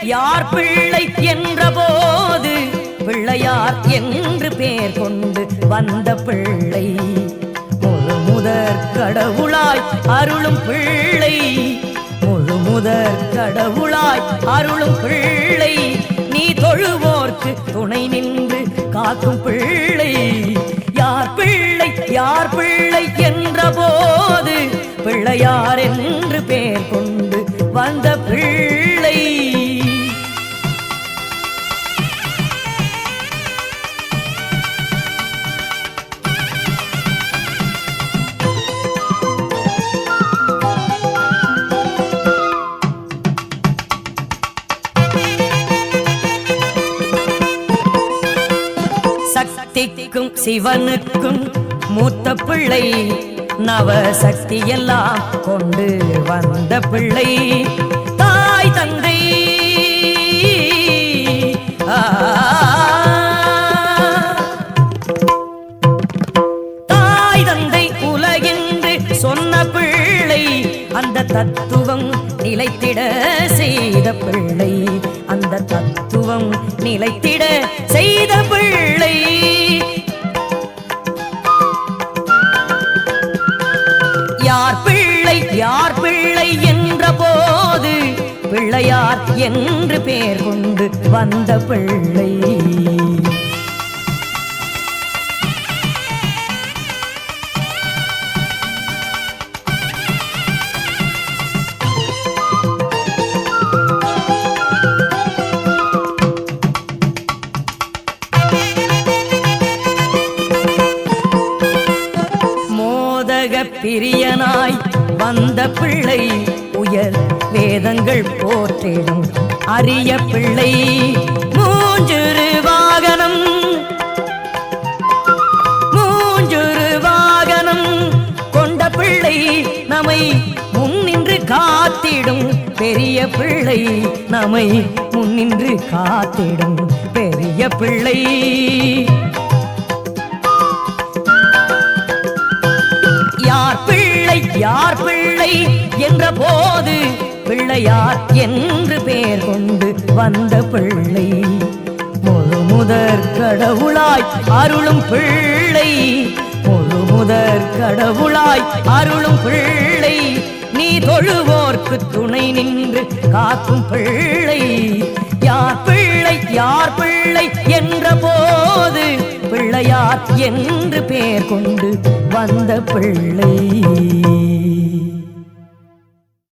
யார் பிள்ளை என்ற போது பிள்ளையார் என்று பெயர் கொண்டு வந்த பிள்ளை முழு முதற் கடவுளாய் அருளும் பிள்ளை முழு முதற் கடவுளாய் அருளும் பிள்ளை நீ தொழுவோர்க்கு துணை நின்று காக்கும் பிள்ளை யார் பிள்ளை என்ற போது பிள்ளையார் என்று பெயர் கொண்டு வந்த பிள்ளை சக்திக்கும் சிவனுக்கும் மூத்த பிள்ளை நவசக்தி எல்லாம் கொண்டு வந்த பிள்ளை தாய் தந்தை தாய் தந்தை உலகென்று சொன்ன பிள்ளை அந்த தத்துவம் நிலைத்திட செய்த பிள்ளை அந்த தத்துவம் நிலைத்திட செய்த பிள்ளை யார் பிள்ளை என்ற போது பிள்ளையார் என்று பெயர் கொண்டு வந்த பிள்ளை பிரியனாய் வந்த பிள்ளை உயர் வேதங்கள் போற்றிடும் அரிய பிள்ளை மூஞ்சுரு வாகனம் கொண்ட பிள்ளை நம்மை முன்னின்று காத்திடும் பெரிய பிள்ளை நம்மை முன்னின்று காத்திடும் பெரிய பிள்ளை யார் பிள்ளை என்ற போது பிள்ளையார் என்று பெயர் கொண்டு வந்த பிள்ளை முழு முதற் கடவுளாய் அருளும் பிள்ளை முழு முதற் கடவுளாய் அருளும் பிள்ளை நீ தொழுவோர்க்கு துணை நின்று காக்கும் பிள்ளை யார் பிள்ளை என்ற போது பிள்ளையார் என்று பெயர் கொண்டு வந்த பிள்ளை